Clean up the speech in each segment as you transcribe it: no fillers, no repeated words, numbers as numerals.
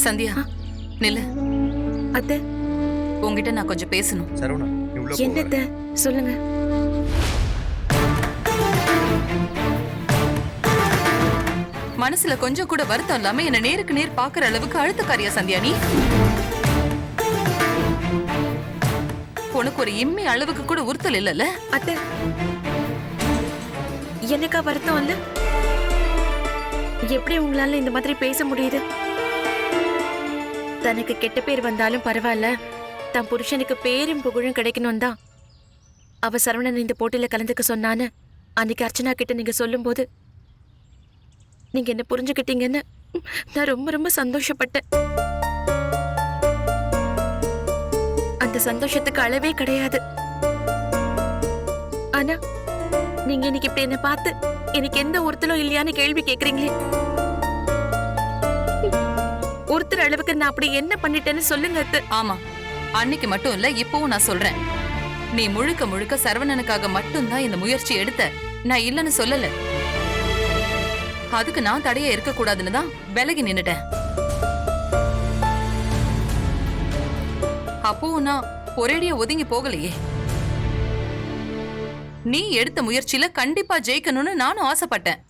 சந்தியா நில்லு. அத்தை, உங்ககிட்ட நான் கொஞ்சம் பேசணும். சரவணா நீ உள்ள போ. என்னத்த சொல்லுங்க. மனசுல கொஞ்சம் கூட வருத்தம் இல்லாம என்ன நேருக்கு நேர் பாக்குற அளவுக்கு அழுத்தக்காரியா சந்தியா நீ? உனக்கு ஒரு இம்மி அளவுக்கு கூட உறுத்தல் இல்லல்ல? அத்தை, எனக்கா வருத்தம் இல்ல? எப்படி உங்களால இந்த மாதிரி பேச முடியுது? தனக்கு கெட்ட பேர் வந்தாலும் பரவாயில்ல, தன் புருஷனுக்கு பேரும் புகழும் கிடைக்கணும் தான் அவ சரவணன் இந்த போட்டியில கலந்துக்க சொன்னான்னு அன்னைக்கு அர்ச்சனா கிட்ட நீங்க சொல்லும் போது நீங்க என்ன புரிஞ்சுக்கிட்டீங்கன்னு நான் ரொம்ப ரொம்ப சந்தோஷப்பட்டேன். அந்த சந்தோஷத்துக்கு அளவே கிடையாது. ஆனா நீங்க இன்னைக்கு இப்படி என்ன பார்த்து எனக்கு எந்த ஒருத்தலும் இல்லையான்னு கேள்வி கேக்குறீங்களே. ஒருத்தர் அளவுக்கு நான் அப்படி என்ன பண்ணிட்டேன்னு சொல்லுங்க அத்தை. ஆமா, அன்னைக்கு மட்டும் இல்ல, இப்பவும் நான் சொல்றேன். நீ முழுக்க முழுக்க சரவணனுக்காக மட்டும்தான் இந்த முயற்சி எடுத்த. நான் இல்லன்னு சொல்லல. அதுக்கு நான் தடையா இருக்க கூடாதுன்னு தான் விலகி நின்னுட்டேன். அப்போ நான் ஒரேடியா ஒதுங்கி போகலையே. நீ எடுத்த முயற்சியில கண்டிப்பா ஜெயிக்கணும்னு நானும் ஆசைப்பட்டேன்.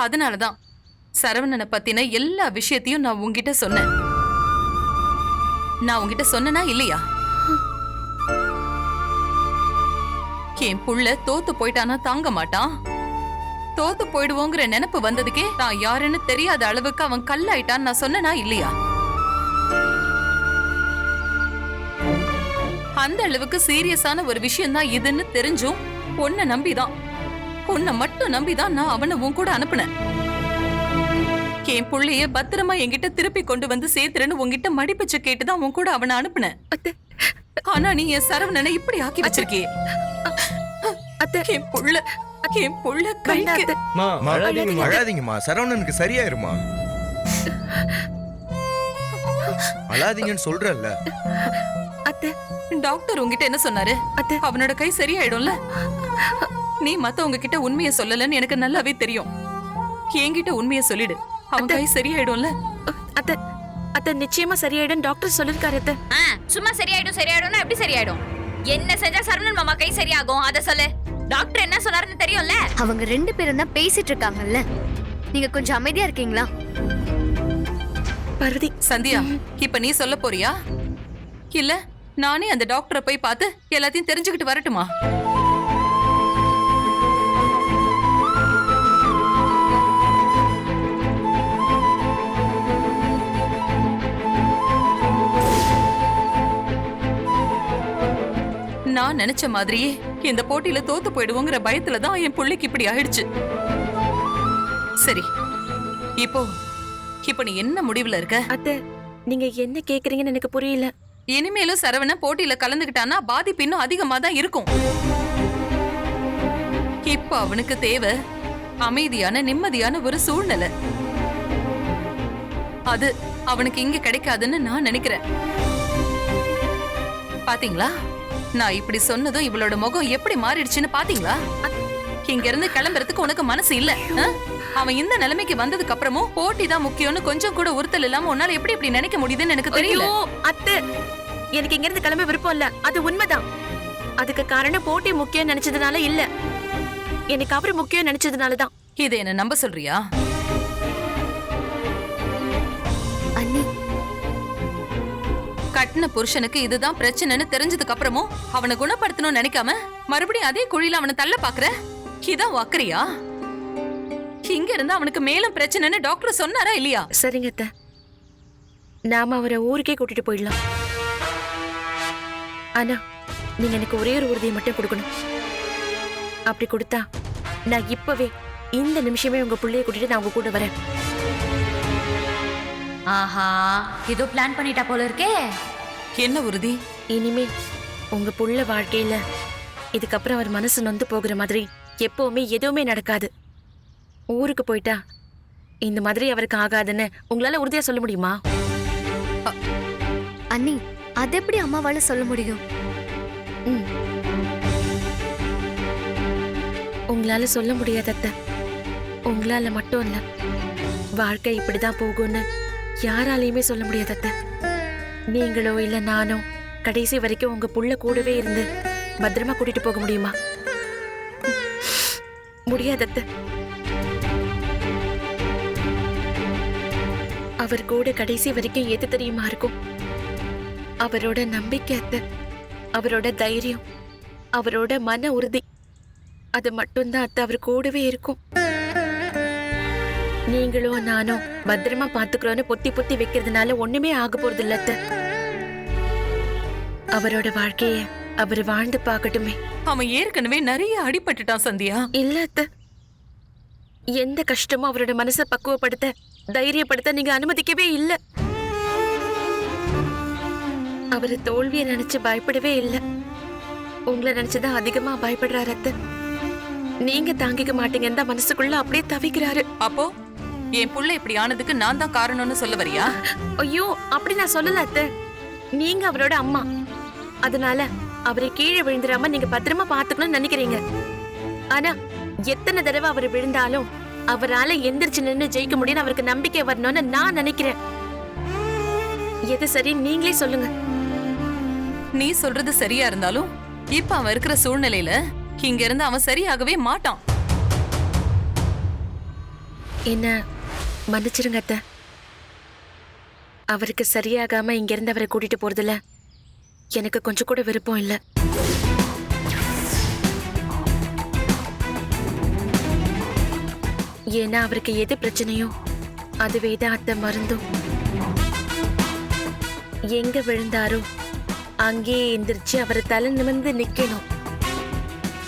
அதனாலதான் சரவணனை பத்தின எல்லா விஷயத்தையும் நான் உன்கிட்ட சொன்னேன். நான் உன்கிட்ட சொன்னனா இல்லையா? என் புள்ள தோத்து போயிட்டானா தாங்க மாட்டான். தோத்து போயிடுவோங்கிற நினைப்பு வந்ததுக்கே நான் யாருன்னு தெரியாத அளவுக்கு அவன் கல்லாயிட்டான்னு நான் சொன்னனா இல்லையா? அந்த அளவுக்கு சீரியஸான ஒரு விஷயம் தான் இதுன்னு தெரிஞ்சும் உன்னை நம்பிதான், உன்னை மட்டும் நம்பிதான் நான் அவனை உன் கூட அனுப்புனேன். என் புள்ளைய பத்திரமா என்கிட்ட திருப்பி கொண்டு வந்து சேர்த்துறேன்னு உன்கிட்ட மடிப்பிச்சு கேட்டுதான் உன் கூட அவனை அனுப்புனேன். ஆனா நீ என் சரவணனை இப்படி ஆக்கி வச்சிருக்கியே. என் புள்ள கைக்கு. அழாதீங்கம்மா, சரவணனுக்கு சரியாயிருமா. அழாதீங்கன்னு சொல்றல்ல. டாக்டர் உங்ககிட்ட என்ன சொன்னாரு? அவனோட கை சரியாயிடும்ல. நீ மத்தவங்க கிட்ட உண்மையை சொல்லலன்னு எனக்கு நல்லாவே தெரியும். என்கிட்ட உண்மையை சொல்லிடு, அவன் கை சரியாயிடும்ல. அத்த நிச்சயமா சரியாயிடும் டாக்டர் சொல்லிருக்காரு. சும்மா சரியாயிடும் எப்படி சரியாயிடும்? என்ன செஞ்சா சரவணன் மாமா கை சரியாகும் அத சொல்லு. டாக்டர் என்ன சொன்னாருன்னு தெரியும்ல. அவங்க ரெண்டு பேரும் தான் பேசிட்டு இருக்காங்கல்ல, நீங்க கொஞ்சம் அமைதியா இருக்கீங்களா? பார்வதி. சந்தியா, இப்ப நீ சொல்ல போறியா இல்ல நானே அந்த டாக்டரை போய் பார்த்து எல்லாத்தையும் தெரிஞ்சுக்கிட்டு வரட்டுமா? நான் நினைச்ச மாதிரியே இந்த போட்டியில தோத்து போயிடுவோங்கிற பயத்துலதான் என் புள்ளைக்கு இப்படி ஆயிடுச்சு. சரி, இப்போ நீ என்ன முடிவுல இருக்க? அத்தை, நீங்க என்ன கேக்குறீங்கன்னு எனக்கு புரியல. இனிமேலும் சரவணன் போட்டியில கலந்துகிட்டானா பாதிப்பு இன்னும் அதிகமா தான் இருக்கும். இப்ப அவனுக்கு தேவை அமைதியான நிம்மதியான ஒரு சூழ்நிலை. அது அவனுக்கு இங்க கிடைக்காதுன்னு நான் நினைக்கிறேன். பாத்தீங்களா, நான் இப்படி சொன்னதும் இவளோட முகம் எப்படி மாறிடுச்சுன்னு பாத்தீங்களா? இங்க இருந்து கிளம்புறதுக்கு உனக்கு மனசு இல்ல. அவன் இந்த நிலைமைக்கு வந்ததுக்கு அப்புறமும் போட்டி தான் முக்கியம்னு கொஞ்சம் கூட உறுத்தல் இல்லாம உன்னால எப்படி இப்படி நினைக்க முடியுதுன்னு எனக்கு தெரியல. அத்தை, எனக்கு இங்க இருந்து கிளம்ப விருப்பம் இல்ல, அது உண்மைதான். அதுக்கு காரணம் போட்டி முக்கியம் நினைச்சதுனால இல்ல, எனக்கு அவரு முக்கியம் நினைச்சதுனாலதான். இதை என்ன நம்ப சொல்றியா? கட்டின புருஷனுக்கு இதுதான் பிரச்சனைன்னு தெரிஞ்சதுக்கு அப்புறமும் அவனை குணப்படுத்தணும்னு நினைக்காம மறுபடியும் அதே குழியில அவனை தள்ள பாக்குற. இதான் வாக்குறியா? இங்க இருந்து அவனுக்கு மேலும் பிரச்சனைன்னு டாக்டர் சொன்னாரா இல்லையா? சரிங்க அத்தை, நாம அவரை ஊருக்கே கூட்டிட்டு போயிடலாம். ஆனா நீங்க எனக்கு ஒரே ஒரு உறுதியை மட்டும் கொடுக்கணும். அப்படி கொடுத்தா நான் இப்பவே இந்த நிமிஷமே உங்க பிள்ளைய கூட்டிட்டு நான் உங்க கூட வரேன். ஆஹா, ஏதோ பிளான் பண்ணிட்டா போல இருக்கே. என்ன உறுதி? இனிமே உங்க புள்ள வாழ்க்கையில இதுக்கப்புறம் அவர் மனசு நொந்து போகிற மாதிரி எப்பவுமே எதுவுமே நடக்காது. ஊருக்கு போயிட்டா இந்த மாதிரி அவருக்கு ஆகாதுன்னு உங்களால உறுதியா சொல்ல முடியுமா? அண்ணி, அது எப்படி அம்மாவால சொல்ல முடியும்? உங்களால சொல்ல முடியாத அத்தை. உங்களால மட்டும் இல்ல, வாழ்க்கை இப்படிதான் போகும்னு யாராலையுமே சொல்ல முடியாது அத்தை. நீங்களோ இல்ல நானோ கடைசி வரைக்கும் உங்க புள்ள கூடவே இருந்து பத்திரமா கூட்டிட்டு போக முடியுமா? முடியாது அத்தை. அவர் கூட கடைசி வரைக்கும் எது தெரியுமா இருக்கும்? அவரோட நம்பிக்கை அத்தை, அவரோட தைரியம், அவரோட மன உறுதி, அது மட்டும்தான் அத்தை அவர் கூடவே இருக்கும். நீங்களும் நானும் பத்திரமா பாத்துக்கிறோன்னு பொத்தி பொத்தி வைக்கிறதுனால ஒண்ணுமே ஆக போறது இல்ல அத்தை. அவரோட வாழ்க்கைய அவர் வாழ்ந்து பார்க்கட்டுமே. அவன் ஏற்கனவே நிறைய அடிபட்டுட்டான் சந்தியா. இல்ல அத்தை, எந்த கஷ்டமும் அவரோட மனசை பக்குவப்படுத்த தைரியப்படுத்த நீங்க அனுமதிக்கவே இல்ல. அவரு தோல்வியை நினைச்சு பயப்படவே இல்ல. உங்களை நினைச்சுதான் அதிகமா பயப்படுறாரு அத்தை. நீங்க தாங்கிக்க மாட்டீங்கன்னு தான் மனசுக்குள்ள அப்படியே தவிக்கிறாரு. அப்போ என் புள்ள இப்படி ஆனதுக்கு நான் தான் காரணம்னு சொல்ல வரியா? ஐயோ, அப்படி நான் சொல்லல அத்தை. நீங்க அவரோட அம்மா, அதனால அவரை கீழே விழுந்துடாம நீங்க பத்திரமா பாத்துக்கணும்னு நினைக்கிறீங்க. ஆனா எத்தனை தடவை அவர் விழுந்தாலும் அவரால எந்திரிச்சு நின்னு ஜெயிக்க முடியும் அவருக்கு நம்பிக்கை வரணும்னு நான் நினைக்கிறேன். எது சரி நீங்களே சொல்லுங்க. நீ சொல்றது சரியா இருந்தாலும் இப்ப அவன் இருக்கிற சூழ்நிலையில இங்க இருந்து அவன் சரியாகவே மாட்டான். என்ன மன்னிச்சிருங்க அத்தை. அவருக்கு சரியாகாம இங்க இருந்து அவரை கூட்டிட்டு போறதுல எனக்கு கொஞ்சம் கூட விருப்பம் இல்ல. ஏன்னா அவருக்கு எது பிரச்சனையோ அதுவே தான் அத்தை மருந்தும். எங்க விழுந்தாரோ அங்கேயே எந்திரிச்சு அவர் தலை நிமிர்ந்து நிக்கணும்.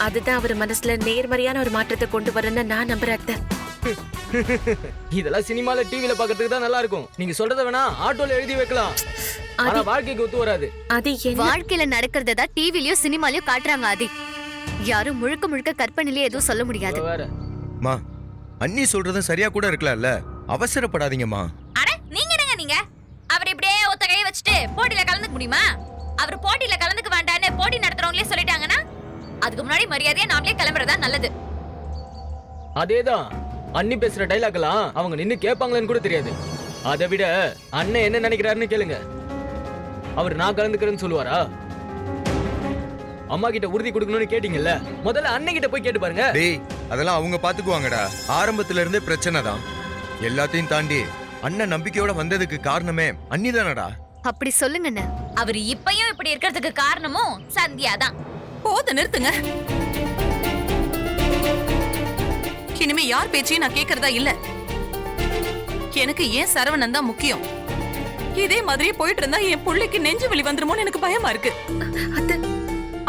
அதுதான் அவர் மனசுல நேர்மறையான ஒரு மாற்றத்தை கொண்டு வரணும்னு நான் நம்புறேன் அத்தை. இதெல்லாம் சினிமால டிவில பாக்கிறதுக்கு தான் நல்லா இருக்கும். நீங்க சொல்றத வேணா ஆட்டோல எழுதி வைக்கலாம், ஆனா வாழ்க்கைக்கு ஒத்து வராது. அது என்ன? வாழ்க்கையில நடக்கிறத தான் டிவிலயோ சினிமாலயோ காட்டுறாங்க. ஆதி, யாரும் முழுக்க முழுக்க கற்பனையிலே எதுவும் சொல்ல முடியாது. வேற மா, அண்ணி சொல்றதும் சரியா கூட இருக்கலாம்ல. அவசரப்படாதீங்கம்மா. அட நீங்க என்னங்க நீங்க? அவர் இப்படியே ஒத்த கையை வச்சுட்டு போட்டியில கலந்துக்க முடியுமா? அவர் போட்டியில கலந்துக்க வேண்டான்னு போட்டி நடத்துறவங்களே சொல்லிட்டாங்கன்னா அதுக்கு முன்னாடி மரியாதையா நாமளே கிளம்புறதா நல்லது. அதேதான், அண்ணி பேசுற டைலாக் எல்லாம் அவங்க நின்னு கேட்பாங்களேன்னு கூட தெரியாது. அதை விட அண்ணன் என்ன நினைக்கிறாருன்னு கேளுங்க. அவர் நான் கலந்துக்கிறேன்னு சொல்லுவாரா? அம்மா கிட்ட உறுதி கொடுக்கணும்னு கேட்டீங்கல்ல, முதல்ல அண்ணன் கிட்ட போய் கேட்டு பாருங்க. டேய், அதெல்லாம் அவங்க பாத்துக்குவாங்கடா. ஆரம்பத்துல இருந்தே பிரச்சனை தான். எல்லாத்தையும் தாண்டி அண்ணன் நம்பிக்கையோட வந்ததுக்கு காரணமே அண்ணி தானடா. அப்படி சொல்லுங்கண்ணே. அவர் இப்பயும் இப்படி இருக்கிறதுக்கு காரணமும் சந்தியா தான். போத நிறுத்துங்க. இனிமே யார் பேச்சையும் நான் கேக்குறதா இல்ல. எனக்கு ஏன் சரவணன் தான் முக்கியம். இதே மாதிரியே போயிட்டு இருந்தா என் பிள்ளைக்கு நெஞ்சு வலி வந்துருமோன்னு எனக்கு பயமா இருக்கு. அத்தை,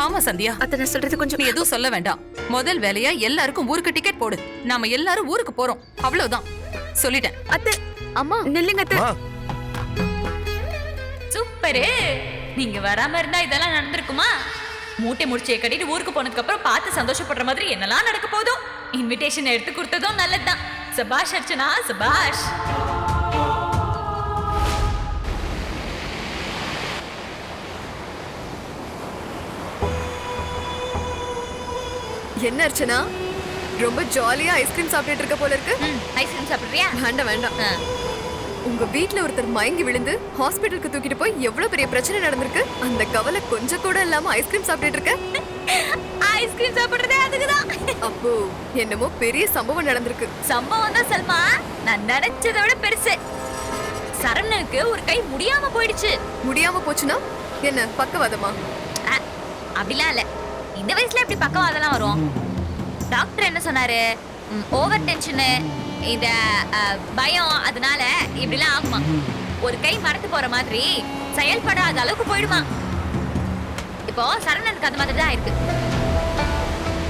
ஆமா சந்தியா, அத்தை நான் சொல்றது கொஞ்சம். நீ எதுவும் சொல்ல வேண்டாம். முதல் வேலையா எல்லாருக்கும் ஊருக்கு டிக்கெட் போடு. நாம எல்லாரும் ஊருக்கு போறோம், அவ்வளவுதான். சொல்லிட்டேன். அத்தை, அம்மா நில்லுங்க அத்தை. மா, சூப்பரு. நீங்க வராம இருந்தா இதெல்லாம் நடந்திருக்குமா? மூட்டை முடிச்சியை கட்டிட்டு ஊருக்கு போனதுக்கு அப்புறம் பார்த்து சந்தோஷப்படுற மாதிரி என்னெல்லாம் நடக்க போதும். இன்விடேஷன் எடுத்து கொடுத்ததும் நல்லதுதான். சபாஷ் அர்ச்சனா, சபாஷ். என்ன அர்ச்சனா, ரொம்ப ஜாலியா ஐஸ்கிரீம் சாப்பிட்டுட்டு இருக்க போல இருக்கு. ஐஸ்கிரீம் சாப்பிடுறியா? வேண்டாம் வேண்டாம். உங்க வீட்ல ஒருத்தர் மயங்கி விழுந்து ஹாஸ்பிடலுக்கு தூக்கிட்டு போய் எவ்வளவு பெரிய பிரச்சனை நடந்திருக்கு. அந்த கவலை கொஞ்சம் கூட இல்லாம ஐஸ்கிரீம் சாப்பிட்டுட்டு இருக்க. ஐஸ்கிரீம் சாப்பிடுறதே அதுக்குதான். அப்போ என்னமோ பெரிய சம்பவம் நடந்திருக்கு. சம்பவம் தான் சல்மா, நான் நினைச்சதை விட பெருசு. சரவணனுக்கு ஒரு கை முடியாம போயிடுச்சு. முடியாம போச்சுன்னா என்ன பக்கவாதமா? அப்படிலாம் இல்ல, இந்த வயசுல எப்படி பக்கவாதெல்லாம் வரும்? டாக்டர் என்ன சொன்னாரு? ஓவர் டென்ஷனு, இந்த பயம், அதனால இப்படிலாம் ஆகுமா. ஒரு கை மறந்து போற மாதிரி செயல்படாத அளவுக்கு போயிடுமா. இப்போ சரவணனுக்கு அந்த மாதிரி தான் இருக்கு.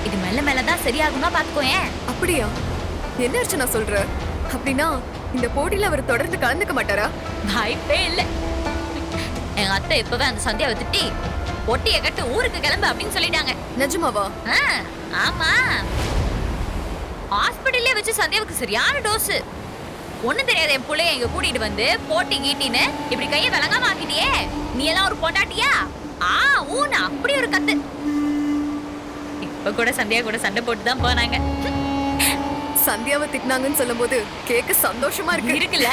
இது மெல்ல மெல்லதான் சரியாகுமா பாத்துக்கோயேன். அப்படியா? என்ன அர்ச்சனா சொல்ற? அப்படின்னா இந்த போட்டியில அவர் தொடர்ந்து கலந்துக்க மாட்டாரா? வாய்ப்பே இல்ல. எங்க அத்தை இப்பவே அந்த சந்தியாவை திட்டி ஒட்டிய கட்டு ஊருக்கு கிளம்பு அப்படின்னு சொல்லிட்டாங்க. நிஜமாவா? ஆமா, ஹாஸ்பிடல்லே வச்சு சந்தியாவுக்கு சரியான டோஸ். ஒண்ணும் தெரியாத என் பிள்ளைய இங்க கூட்டிட்டு வந்து போட்டி கீட்டின்னு இப்படி கையை விளங்காம ஆக்கிட்டியே. நீ எல்லாம் ஒரு பொண்டாட்டியா? ஊனா அப்படி ஒரு கத்து. இப்ப கூட சந்தியா கூட சண்டை போட்டு தான் போனாங்க. சந்தியாவை திட்டினாங்கன்னு சொல்லும் போது கேட்க சந்தோஷமா இருக்கு. இருக்குல்ல?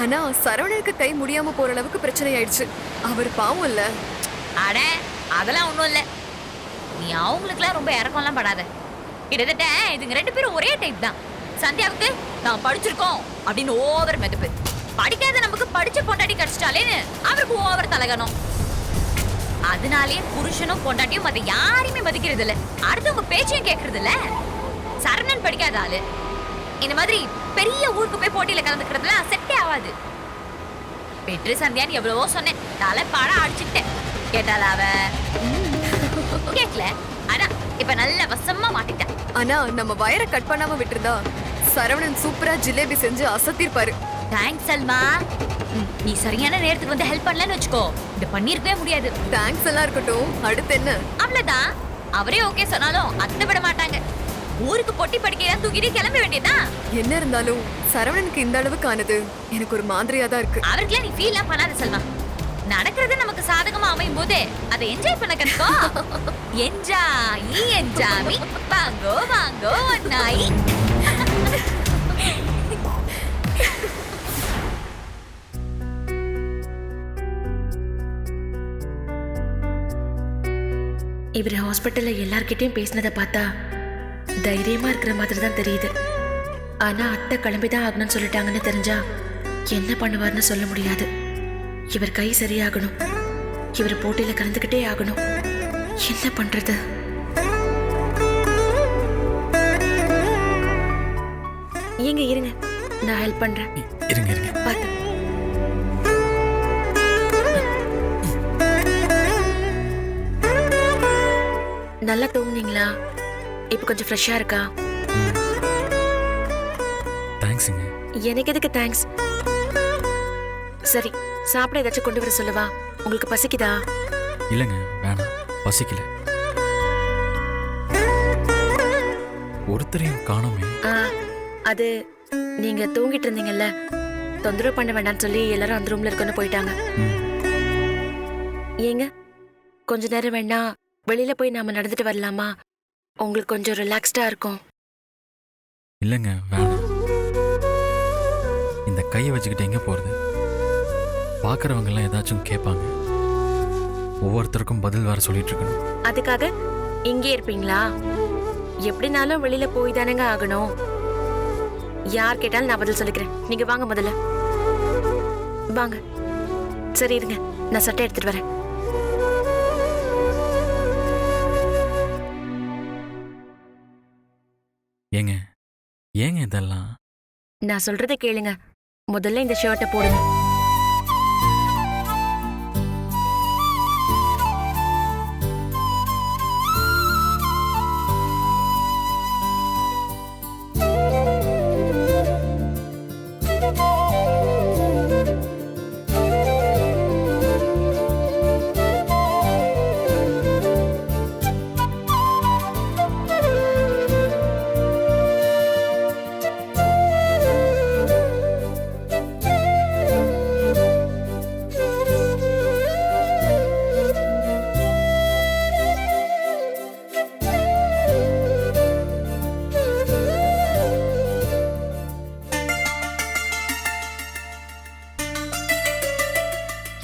ஆனா சரவணனுக்கு கை முடியாம போற அளவுக்கு பிரச்சனை ஆயிடுச்சு. அவர் பாவம் இல்ல. அட அதெல்லாம் ஒண்ணும் இல்ல. நீ அவங்களுக்குலாம் ரொம்ப இறக்கம்லாம் படாத. கிட்டத்தட்ட இதுங்க 2 பேரும் ஒரே டைப் தான். சந்தியாவுக்கு நான் படிச்சிருக்கோம் அப்படின்னு ஓவர் மெதுப்பு, படிக்காத நமக்கு படிச்ச பொண்டாட்டி கிடைச்சிட்டாலேன்னு அவருக்கு ஓவர் தலகணும். அதனாலே புருஷனும் பொண்டாட்டியும் மத்த யாரையுமே மதிக்கிறது இல்ல, அடுத்தவங்க பேச்சையும் கேட்கறது இல்ல. சரணன் படிக்காத ஆளு இந்த மாதிரி பெரிய ஊருக்கு போய் போட்டியில கலந்துக்கிறதுல செட்டே ஆகாது. பெற்று சந்தியான்னு எவ்வளவோ சொன்னேன், தலைப்பாடா அடிச்சுட்டேன். கேட்டால அவ கேட்கல. ஆனா இப்ப நல்ல வசமா மாட்டிட்டேன். ஆனா நம்ம வயரை கட் பண்ணாம விட்டுருந்தா சரவணன் சூப்பரா ஜிலேபி செஞ்சு அசத்திருப்பாரு. தேங்க்ஸ் அல்மா. நீ சரியான நேரத்துக்கு வந்து ஹெல்ப் பண்ணலன்னு வச்சுக்கோ, இது பண்ணிருக்கவே முடியாது. தேங்க்ஸ் எல்லாம் இருக்கட்டும், அடுத்து என்ன? அவ்வளவுதான். அவரே ஓகே சொன்னாலும் அத்தை விட மாட்டாங்க. ஊருக்கு பொட்டி படிக்கையா தூக்கிட்டு கிளம்ப வேண்டியதுதான். என்ன இருந்தாலும் சரவணனுக்கு இந்த அளவுக்கு ஆனது எனக்கு ஒரு மாதிரியா தான் இருக்கு. அவருக்குலாம் நீ ஃபீல்லாம் பண்ணாத செல்வா. நடக்கிறது நமக்கு சாதகமா அமையும் போது அதை என்ஜாய் பண்ண கத்துக்கோ. என்ஜாய் வாங்கோ வாங்கோ நாய். இவர் ஹாஸ்பிட்டல்ல எல்லார்கிட்டயும் பேசினதை பார்த்தா தைரியமா இருக்கிற மாதிரி தான் தெரியுது. ஆனா அத்தை கிளம்பிதான் ஆகணும்னு சொல்லிட்டாங்கன்னு தெரிஞ்சா என்ன பண்ணுவார்னு சொல்ல முடியாது. இவர் கை சரியாகணும், இவர் போட்டியில கலந்துக்கிட்டே ஆகணும். என்ன பண்றது? ஏங்க இருங்க, நான் ஹெல்ப் பண்றேன். இருங்க இருங்க. பார்த்து. நல்லா தூங்குனீங்களா? இப்போ கொஞ்சம் ஃப்ரெஷ்ஷா இருக்கா? தேங்க்ஸுங்க. எனக்கு எதுக்கு தேங்க்ஸ்? சரி, சாப்பிட ஏதாச்சும் கொண்டு வர சொல்லவா? உங்களுக்கு பசிக்குதா? இல்லைங்க, வேணாம், பசிக்கல. ஒருத்தரையும் காணோமே. அது நீங்க தூங்கிட்டு இருந்தீங்கல்ல, தொந்தரவு பண்ண வேண்டாம்னு சொல்லி எல்லாரும் அந்த ரூம்ல இருக்கன்னு போயிட்டாங்க. ஏங்க கொஞ்ச நேரம் வேணா வெளியில போய் நாம நடந்துட்டு வரலாமா? உங்களுக்கு கொஞ்சம் ரிலாக்ஸ்டா இருக்கும். இல்லைங்க, வேணாம். இந்த கையை வச்சுக்கிட்டு எங்க போறது? பார்க்குறவங்க எல்லாம் ஏதாச்சும் கேட்பாங்க. ஒவ்வொருத்தருக்கும் பதில் வேற சொல்லிட்டு இருக்கணும். அதுக்காக இங்கே இருப்பீங்களா? எப்படினாலும் வெளியில போய் தானேங்க ஆகணும். யார் கேட்டாலும் நான் பதில் சொல்லிக்கிறேன். நீங்க வாங்க, முதல்ல வாங்க. சரி இருங்க, நான் சட்டை எடுத்துட்டு வரேன். ஏங்க ஏங்க இதெல்லாம்? நான் சொல்றதை கேளுங்க. முதல்ல இந்த ஷர்ட்டை போடுங்க.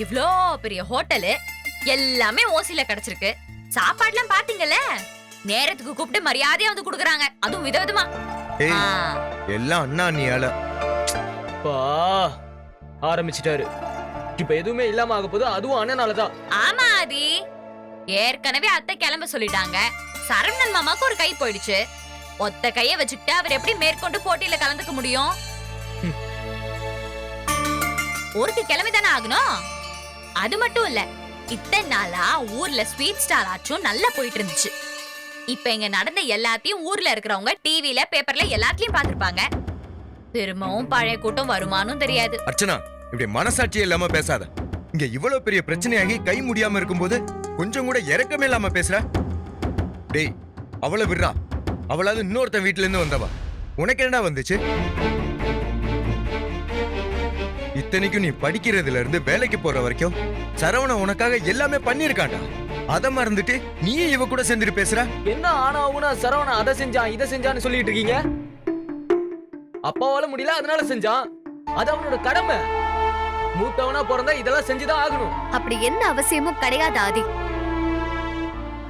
இவ்ளோ பெரிய ஹோட்டலு எல்லாமே ஓசில கிடைச்சிருக்கு. சாப்பாடுலாம் பாத்தீங்கல்ல, நேரத்துக்கு கூப்பிட்டு மரியாதையா வந்து குடுக்குறாங்க, அதுவும் விதவிதமா. ஏய், ஆ, எல்லாம் அண்ணா அண்ணியால. பா ஆரம்பிச்சிட்டாரு. இப்ப எதுவுமே இல்லாம ஆக போது, அதுவும் அண்ணனாலதான். ஆமா ஆதி, ஏற்கனவே அத்தை கிளம்ப சொல்லிட்டாங்க. சரவணன் மாமாக்கு ஒரு கை போயிடுச்சு. ஒத்த கைய வச்சுக்கிட்டு அவர் எப்படி மேற்கொண்டு போட்டியில கலந்துக்க முடியும்? ஊருக்கு கிளம்பிதானே ஆகணும். அது மட்டும் இல்ல, இத்தனை நாளா ஊர்ல ஸ்வீட் ஸ்டால் ஆச்சும் நல்லா போயிட்டு இருந்துச்சு. இப்ப இங்க நடந்த எல்லாத்தையும் ஊர்ல இருக்கிறவங்க டிவில பேப்பர்ல எல்லாத்தையும் பாத்துருப்பாங்க. திரும்பவும் பழைய கூட்டம் வருமானும் தெரியாது. அர்ச்சனா, இப்படி மனசாட்சி இல்லாம பேசாத. இங்க இவ்வளவு பெரிய பிரச்சனையாகி கை முடியாம இருக்கும்போது கொஞ்சம் கூட இறக்கமே இல்லாம பேசுற. டேய், அவளை விடுறா. அவளாவது இன்னொருத்தன் வீட்டுல இருந்து வந்தவா. உனக்கு என்னடா வந்துச்சு? இத்தனைக்கும் நீ படிக்கிறதுல இருந்து வேலைக்கு போற வரைக்கும் சரவண உனக்காக எல்லாமே பண்ணிருக்காண்டா. அத மறந்துட்டு நீயே இவ கூட சேர்ந்துட்டு பேசுற. என்ன ஆனா ஊனா சரவணா அதை செஞ்சான் இதை செஞ்சான்னு சொல்லிட்டு இருக்கீங்க? அப்பாவால முடியல அதனால செஞ்சான். அது அவனோட கடமை. மூத்தவனா பிறந்தா இதெல்லாம் செஞ்சுதான் ஆகணும். அப்படி எந்த அவசியமும் கிடையாது ஆதி.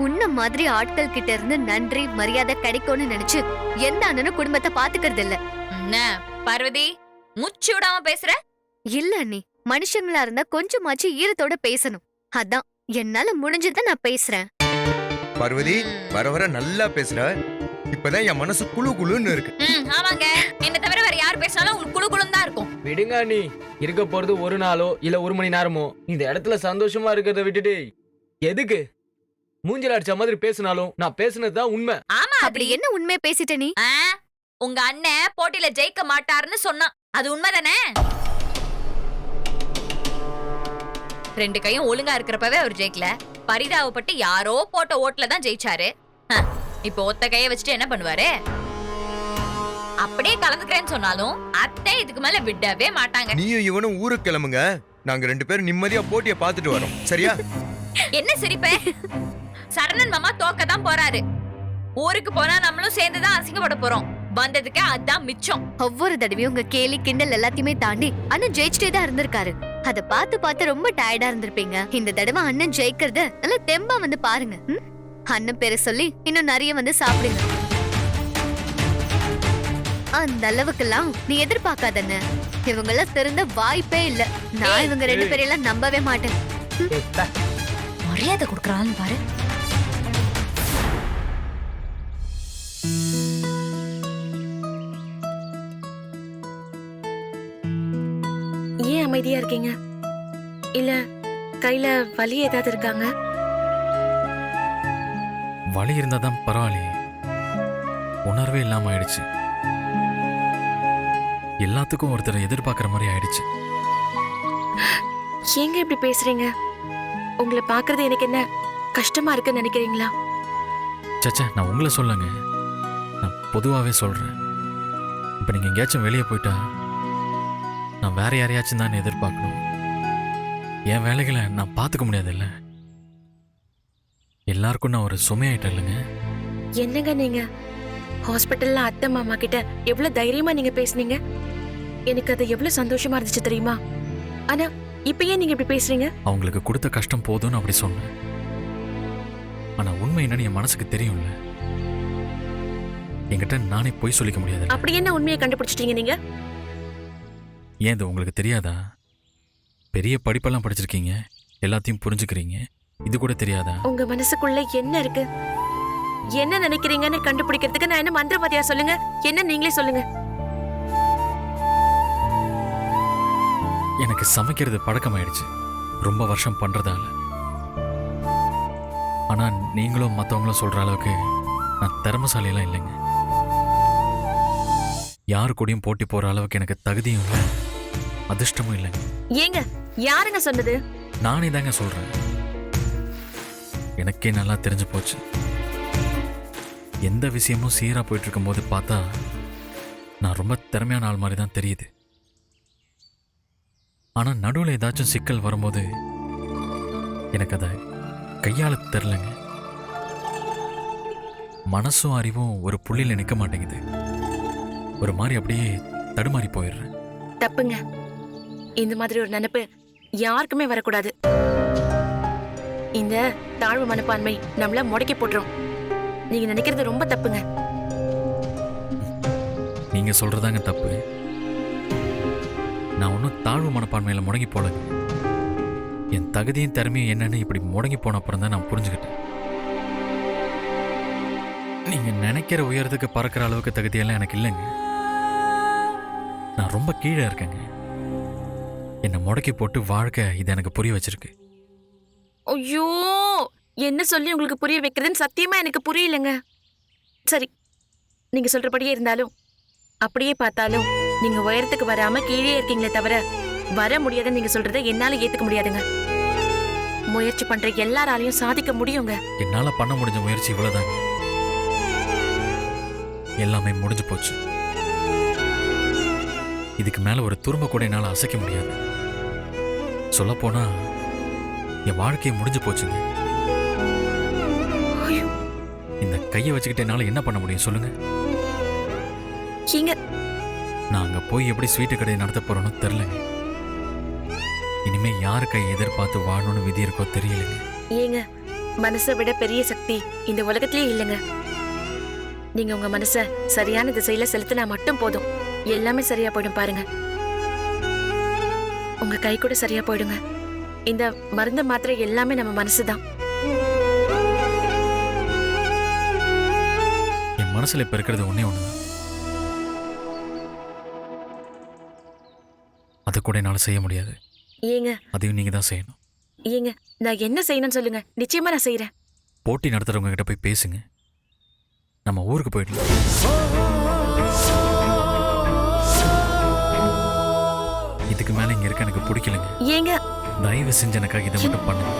உன்ன மாதிரி ஆட்கள் கிட்ட இருந்து நன்றி மரியாதை கிடைக்கும்னு நினைச்சு எந்த அண்ணனும் குடும்பத்தை பாத்துக்கிறது இல்ல. என்ன பார்வதி முச்சு விடாம பேசுற? இல்ல நீ மனுஷங்களா இருந்தா கொஞ்சமாச்சு ஈரத்தோட பேசணும். அதான் என்னால முடிஞ்சதை நான் பேசுறேன். பார்வதி வர வர நல்லா பேசுற. இப்பதான் என் மனசு குழு குழுன்னு இருக்கு. ஆமாங்க, என்ன தவிர வேற யார் பேசினாலும் உங்களுக்கு குழு குழுன்னு தான் இருக்கும். விடுங்க நீ. இருக்க போறது ஒரு நாளோ இல்ல ஒரு மணி நேரமோ. இந்த இடத்துல சந்தோஷமா இருக்கிறத விட்டுட்டு எதுக்கு மூஞ்சில அடிச்ச மாதிரி பேசினாலும் நான் பேசுனதுதான் உண்மை. ஆமா, அப்படி என்ன உண்மையை பேசிட்ட நீ? உங்க அண்ணன் போட்டியில ஜெயிக்க மாட்டாருன்னு சொன்னான். அது உண்மைதானே? 2 கையும் ஒழுங்கா இருக்கிறப்பவே அவர் ஜெயிக்கல. பரிதாபப்பட்டு யாரோ போட்ட ஓட்டுல தான் ஜெயிச்சாரு. இப்போ ஒத்த கைய வச்சுட்டு என்ன பண்ணுவாரு? அப்படியே கலந்துக்கிறேன்னு சொன்னாலும் அத்தை இதுக்கு மேல விடவே மாட்டாங்க. நீயும் இவனும் ஊருக்கு கிளம்புங்க. நாங்க 2 பேரும் நிம்மதியா போட்டியை பார்த்துட்டு வரோம். சரியா? என்ன சிரிப்பே? சரணன் மாமா தோக்க தான் போறாரு. ஊருக்கு போனா நம்மளும் சேர்ந்துதான் அசிங்கப்பட போறோம். வந்ததுக்கு அதான் மிச்சம். ஒவ்வொரு தடவையும் உங்க கேலி கிண்டல் எல்லாத்தையுமே தாண்டி அண்ணன் ஜெயிச்சுட்டே தான் இருந்திருக்காரு. அத பார்த்து ரொம்ப டயர்டா இருந்திருப்பீங்க. இந்த தடவை அண்ணன் ஜெயிக்கிறத நல்லா தெம்பா வந்து பாருங்க. அண்ணன் பேரை சொல்லி இன்னும் நிறைய வந்து சாப்பிடுங்க. அந்த அளவுக்குலாம் நீ எதிர்பார்க்காதண்ண. இவங்கெல்லாம் திருந்த வாய்ப்பே இல்ல. நான் இவங்க 2 பேரையெல்லாம் நம்பவே மாட்டேன். மரியாதை கொடுக்கறான்னு பாரு. ஏன் அமைதியா இருக்கீங்க? இல்ல கையில வலி ஏதாவது இருக்காங்க? வலி இருந்தாதான் பரவாயில்லையே. உணர்வே இல்லாம ஆயிடுச்சு. எல்லாத்துக்கும் ஒருத்தரை எதிர்பார்க்கிற மாதிரி ஆயிடுச்சு. ஏங்க இப்படி பேசுறீங்க? உங்களை பாக்குறது எனக்கு என்ன கஷ்டமா இருக்குன்னு நினைக்கிறீங்களா? சச்சா, நான் உங்களை சொல்லுங்க, நான் பொதுவாகவே சொல்றேன். இப்போ நீங்க எங்கேயாச்சும் வெளியே போயிட்டா நான் வேற யாரையாச்சும் தான் எதிர்பார்க்கணும். என் வேலைகளை நான் பார்த்துக்க முடியாதுல்ல. எல்லாருக்கும் நான் ஒரு சுமையாயிட்டேன் இல்லைங்க. என்னங்க நீங்க ஹாஸ்பிட்டல்ல அத்தை மாமா கிட்ட எவ்வளவு தைரியமா நீங்க பேசுனீங்க. எனக்கு அது எவ்வளவு சந்தோஷமா இருந்துச்சு தெரியுமா? ஆனா இப்ப ஏன் நீங்க இப்படி பேசுறீங்க? அவங்களுக்கு கொடுத்த கஷ்டம் போதும்னு அப்படி சொன்னேன். ஆனா உண்மை என்னன்னு என் மனசுக்கு தெரியும்ல. என்கிட்ட நானே போய் சொல்லிக்க முடியாது. அப்படி என்ன உண்மையை கண்டுபிடிச்சிட்டீங்க நீங்க? ஏன் இது உங்களுக்கு தெரியாதா? பெரிய படிப்பெல்லாம் படிச்சிருக்கீங்க, எல்லாத்தையும் புரிஞ்சுக்கிறீங்க, இது கூட தெரியாதா? உங்க மனசுக்குள்ள என்ன இருக்கு, என்ன நினைக்கிறீங்கன்னு கண்டுபிடிக்கிறதுக்கு நான் என்ன மந்திரவாதியா? சொல்லுங்க, என்ன நீங்களே சொல்லுங்க. எனக்கு சமைக்கிறது பழக்கமாயிடுச்சு, ரொம்ப வருஷம் பண்றதால. ஆனா நீங்களும் மற்றவங்களும் சொல்ற அளவுக்கு நான் திறமசாலியெல்லாம் இல்லைங்க. யாரு கூடயும் போட்டி போற அளவுக்கு எனக்கு தகுதியும் இல்லை, அதிர்ஷ்டமும் இல்லைங்க. ஏங்க யாருங்க சொன்னது? நானே தாங்க சொல்றேன். எனக்கே நல்லா தெரிஞ்சு போச்சு. எந்த விஷயமும் சீரா போயிட்டு இருக்கும் போது பார்த்தா நான் ரொம்ப திறமையான ஆள் மாதிரி தான் தெரியுது. ஆனா நடுவில் ஏதாச்சும் சிக்கல் வரும்போது எனக்கு அதை கையாள தெரிலங்க. மனசும் அறிவும் ஒரு புள்ளியில நிற்க மாட்டேங்குது. ஒரு மாதிரி அப்படியே தடுமாறி போயிடுறேன். தப்புங்க. இந்த மாதிரி ஒரு நினைப்பு யாருக்குமே வரக்கூடாது. இந்த தாழ்வு மனப்பான்மை நம்மள முடக்கி போட்டுரும். நீங்க நினைக்கிறது ரொம்ப தப்புங்க. நீங்க சொல்றதாங்க தப்பு. நான் ஒன்றும் தாழ்வு மனப்பான்மையில முடங்கி போலங்க. என் தகுதியும் திறமையும் என்னன்னு இப்படி முடங்கி போன அப்புறம் தான் நான் புரிஞ்சுக்கிட்டேன். நீங்க நினைக்கிற உயரத்துக்கு பறக்கிற அளவுக்கு தகுதியெல்லாம் எனக்கு இல்லைங்க. நான் ரொம்ப கீழே இருக்கேங்க. என்னை முடக்கி போட்டு வாழ்க்கை இது எனக்கு புரிய வச்சிருக்கு. ஐயோ, என்ன சொல்லி உங்களுக்கு புரிய வைக்கிறதுன்னு சத்தியமா எனக்கு புரியலங்க. சரி, நீங்க சொல்றபடியே இருந்தாலும் அப்படியே பார்த்தாலும் நீங்க உயரத்துக்கு வராம கீழே இருக்கீங்களே தவிர வர முடியாதுன்னு நீங்க சொல்றதை என்னால ஏத்துக்க முடியாதுங்க. முயற்சி பண்ற எல்லாராலையும் சாதிக்க முடியுங்க. என்னால பண்ண முடிஞ்ச முயற்சி இவ்வளவுதாங்க. எல்லாமே முடிஞ்சு போச்சு. இதுக்கு மேல ஒரு துரும்ப கூட என்னால அசைக்க முடியாது. சொல்லப்போனா என் வாழ்க்கையை முடிஞ்சு போச்சுங்க. இந்த கையை வச்சுக்கிட்டு என்னால என்ன பண்ண முடியும் சொல்லுங்க? நீங்க நான் அங்கே போய் எப்படி ஸ்வீட்டு கடையை நடத்த போறேனோ தெரிலங்க. இனிமே யாரு கை எதிர்பார்த்து வாழணும்னு விதி இருக்கோ தெரியலங்க. ஏங்க, மனசை விட பெரிய சக்தி இந்த உலகத்திலே இல்லைங்க. நீங்க உங்க மனசை சரியான திசையில செலுத்தினா மட்டும் போதும், எல்லாமே சரியா போயிடும். பாருங்க, உங்க கை கூட சரியா போயிடுங்க. இந்த மருந்து மாத்திரை எல்லாமே நம்ம மனசுதான். என் மனசுல இப்ப இருக்கிறது ஒண்ணே ஒண்ணுதான். அதை கூட என்னால செய்ய முடியாது. ஏங்க, அதையும் நீங்க தான் செய்யணும். ஏங்க, நான் என்ன செய்யணும்னு சொல்லுங்க, நிச்சயமா நான் செய்யறேன். போட்டி நடத்துறவங்க கிட்ட போய் பேசுங்க. நம்ம ஊருக்கு போயிடலாம். இதுக்கு மேல இங்க இருக்க எனக்கு பிடிக்கலங்க. ஏங்க, தயவு செஞ்சு எனக்காக இதை மட்டும் பண்ணுங்க.